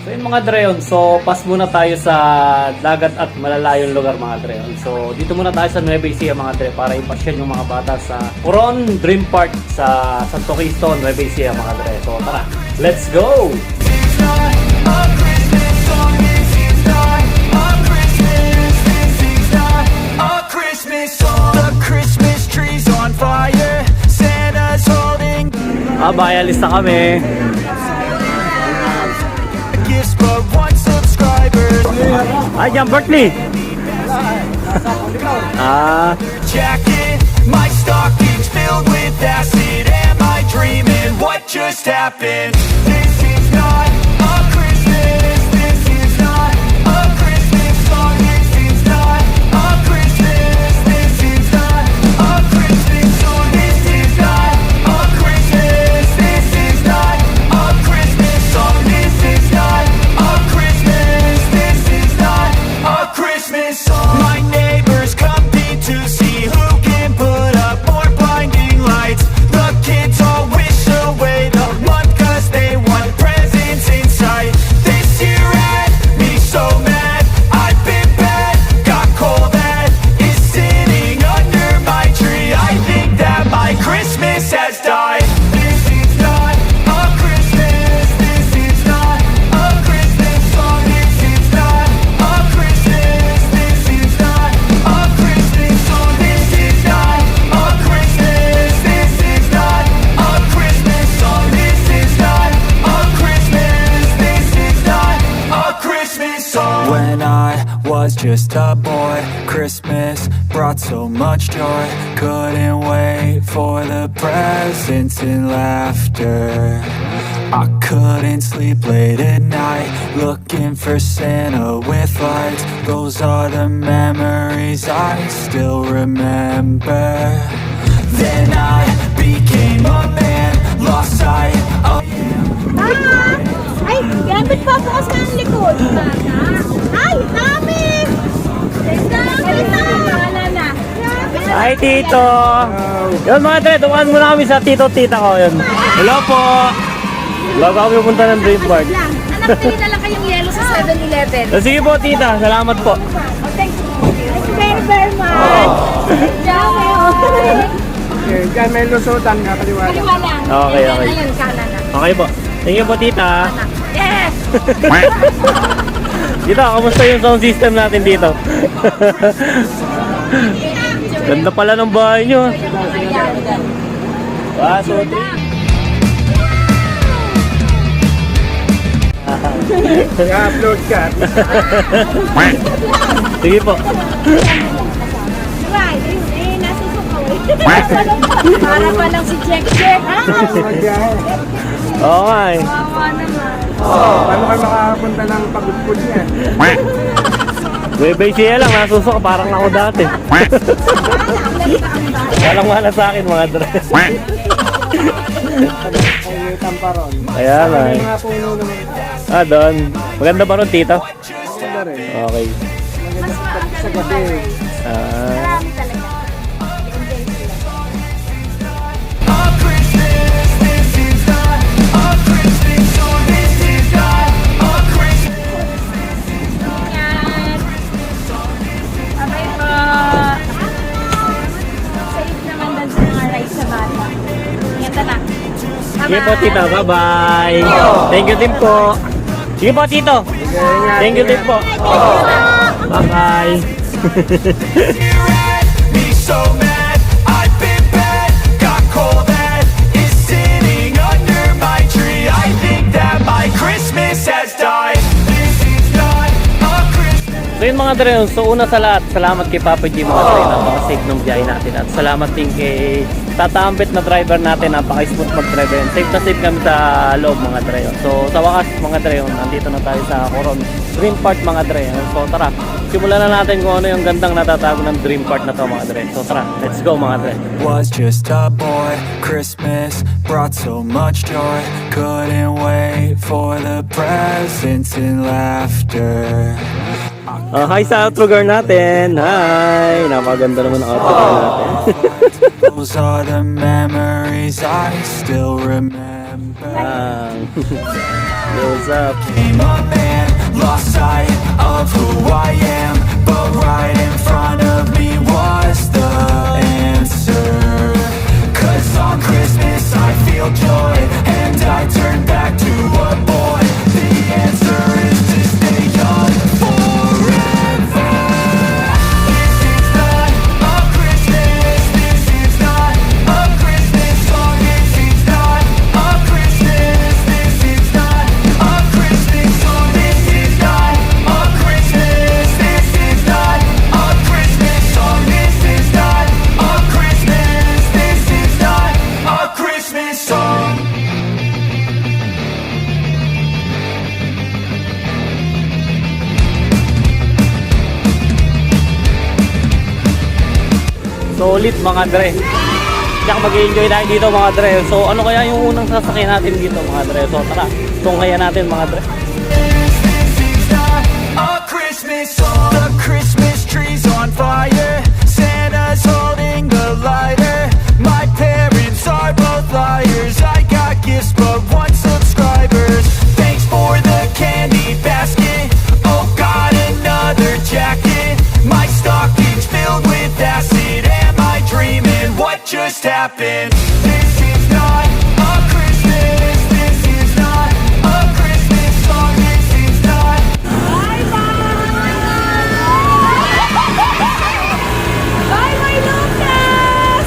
So yun mga Dreon, so pass muna tayo sa dagat at malalayong lugar mga Dreon. So dito muna tayo sa Nueva Ecija mga Dre para ipasyan yung mga bata sa Coron Dream Park sa Santo Cristo, Nueva Ecija mga Dre. So tara, let's go! Bayalista kami. Ay, John Bertley. Jacket, my stockings filled with acid. Am I dreaming? What just happened? This is not a Christmas. This is not a Christmas song. This is not a Christmas. This is not a Christmas song. This is not a Christmas. This is not a Christmas song. This is not a Christmas. This is not a Christmas song. My neighbors compete to see who can put up more blinding lights. The kids all wish away the month 'cause they want presents in sight. This year had me so mad. I've been bad, got coal that is sitting under my tree. I think that my Christmas has died. This is not a Christmas. This is not a Christmas song. This is not a Christmas. This is not a Christmas song. This is not a Christmas. This is not a Christmas song. This is not a Christmas. This is not a Christmas song. When I was just a boy, Christmas brought so much joy. Couldn't wait for the presents and laughter. I couldn't sleep late at night, looking for Santa with lights. Those are the memories I still remember. Then I became a man, lost sight of Ay, gamit pa bukas na ang likod. Ay, dami! Hi, Tito! Yun mga Dre, tumaan muna kami sa tito-tita ko. Yun. Hello po! Bago kami pupunta ng Dream Park. Anak, pili na lang kayong yellow sa 7-Eleven. Sige po, tita. Salamat po. Thank you very, very much. Ciao! Diyan may lusutan ka, kaliwala. Kaliwa lang. Okay, okay. Ayun, kanan na. Okay po. Thank you po, tita. Yes! Tita, kamusta yung sound system natin dito? Ganda pala ng bahay nyo. Paso. I-upload ka. Sige po. Right, nasusukaw eh. Para pa lang si Jack. Magbiyahe. Oo nga eh. Kawawa naman. Paano kayo makakapunta ng pagudpud niya? Nueva Ecija lang, nasusuka parang ako dati. Walang wala sa akin mga Dre. Ay, tamparon. Kaya nga May eh. mga puno naman. Doon. Maganda ba ron, tito? Maganda rin. Okay. Maganda sa gabi. Marami talaga. a Christmas. This is not a Christmas song. This is not a Christmas. Yan. Abay po. Safe naman doon sa mga rides sa bata. Ingat na. Sige po, tito. Bye-bye. Thank you din po. Sige po, tito. Thank you din po. Bye-bye. You had me so mad. I've been bad, got coal that is sitting under my tree. I think that my Christmas has died. This is not a Christmas. So yun mga Dre, so una sa lahat, salamat kay Papa G mga Dre, napaka-safe ng biyahe natin. At salamat din kay Tata Ambit na driver natin, napaka-smooth mag-drive. And safe na safe kami sa loob mga Dre. So sa wakas mga Dre, nandito na tayo sa Coron Dream Park mga Dre. So tara, simulan na natin kung ano yung gandang natatago ng Dream Park na to mga Dre. So tara, let's go mga Dre. Was just a boy, Christmas brought so much joy. Couldn't wait for the presents and laughter. Hi sa outro natin. Hi! Napaganda naman ang outro natin. Those are the memories I still remember. What's up? I'm a man, lost sight of who I am, but right in front of me was the answer. 'Cause on Christmas I feel joy, and I turn back to a boy. The answer is to stay young forever. This is not a Christmas, this is not a Christmas song, this is not a Christmas, this is not a Christmas song, this is not a Christmas, this is not a Christmas song, this is not a Christmas, this is not a Christmas song. Solid mga dre. Kaya mag-enjoy tayo dito mga dre. So ano kaya yung unang sasakyan natin dito mga dre? So tara, tunghayan natin mga dre. This is not a Christmas song. The Christmas tree's on fire. Santa's holding the lighter. My parents are both liars. I got gifts but one subscribers. Thanks for the candy basket. Oh, got another jacket. My stocking's filled with acid. Am I dreaming? What just happened? This is not a Christmas. This is not a Christmas song. This is not. Bye-bye, Lucas!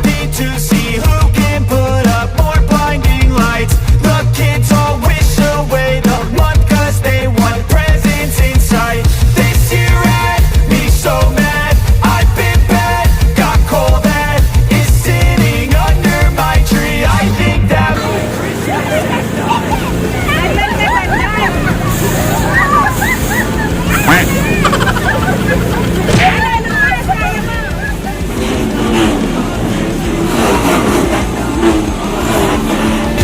Need to see who can put up more blinding lights. The kids all wish away the month 'cause they want presents in sight. This year had me so mad. I've been bad, got coal that is sitting under my tree. I think that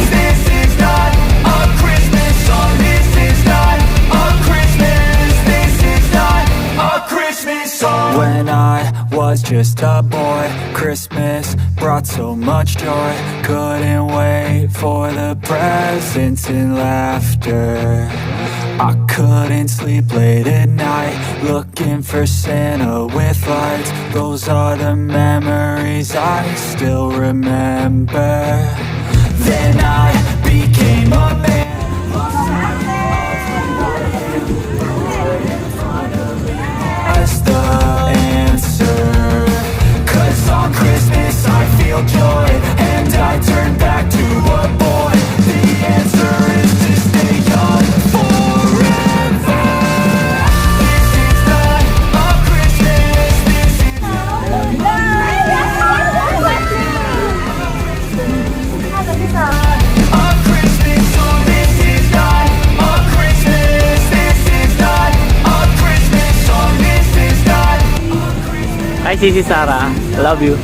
this is not a Christmas song. This is not a Christmas. This is not a Christmas song. When I was just a boy, Christmas brought so much joy. Couldn't wait for the presents and laughter. I couldn't sleep late at night, looking for Santa with lights. Those are the memories I still remember. Then I became a man. That's the answer. 'Cause on Christmas I feel joy, and I turn back to a boy. The answer is to stay young forever. This is not a Christmas, this is a Christmas song. This is not a Christmas, this is not a Christmas song, this is not a Christmas. Hi Sisi Sarah, I love you.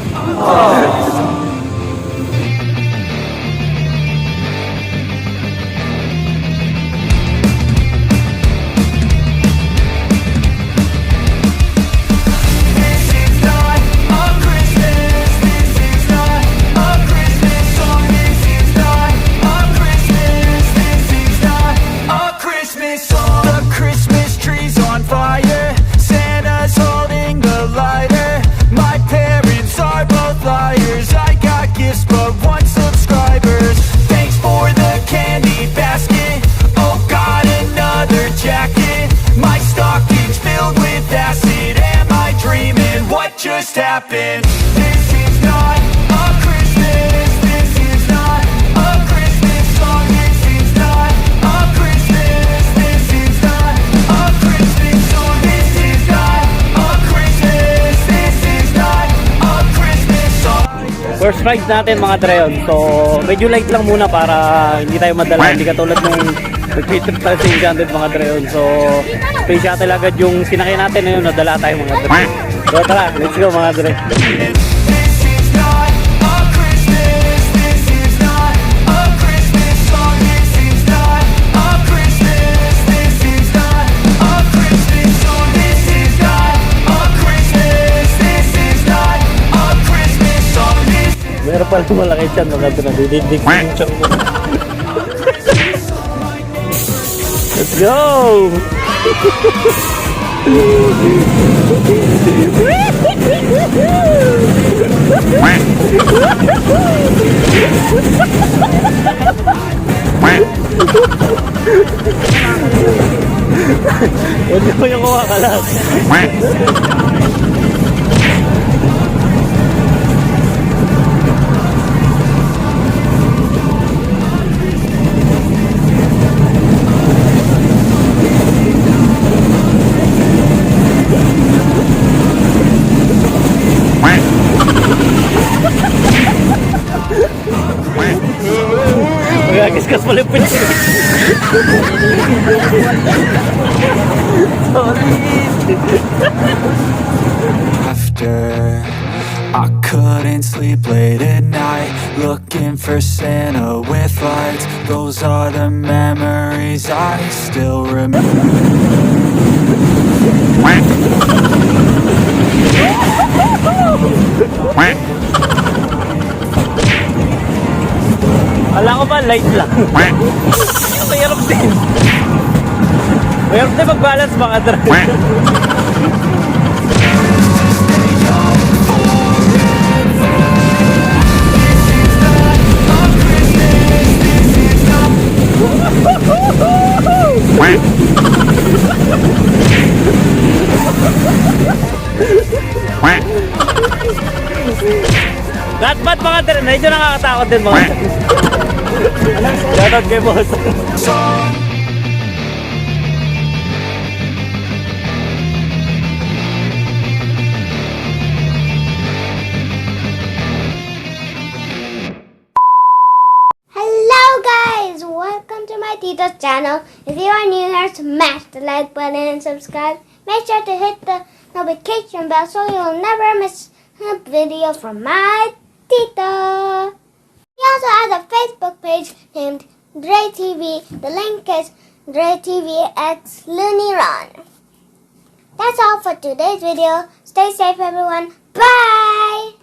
This is not a Christmas, this is not a Christmas song, this is not a Christmas, this is not a Christmas song. The Christmas tree's on fire, Santa's holding the lighter. My parents are both liars. I got gifts but one subscribers. Thanks for the candy basket. Oh, got another jacket. My stocking's filled with acid. Am I dreaming? What just happened? This is not a Christmas. This is not a Christmas song. This is not a Christmas. This is not a Christmas song. This is not a Christmas. This is not a Christmas song. First ride natin mga dreyon. So medyo light lang muna para hindi tayo madala. Hindi katulad nung nag-trip tayo sa Enchanted mga dreyon. So space shuttle agad yung sinakay natin ngayon. Nadala tayo mga dreyon. So tara, let's go mga dreyon. This is not a Christmas. This is not a Christmas song. This is not a Christmas. This is not a Christmas song. This Pero pala malaki siya, mga pinadidig yung siya ko. Let's go! Huwag mo yung kumakalas. Magkakiskas pala yung pinag. After I couldn't sleep late at night, looking for Santa with lights. Those are the memories I still remember. Alam ko ba, light lang. Mayroon din. Mayroon din mag-balance mga driver. Not bad mga driver. Medyo nakakatakot din mga driver. Shoutout kay boss. Hello guys! Welcome to my Tito's channel. If you are new here, smash the like button and subscribe. Make sure to hit the notification bell so you'll never miss a video from my Tito. We also have a Facebook page named Dre TV. The link is Dre TV X Looney Run. That's all for today's video. Stay safe everyone. Bye!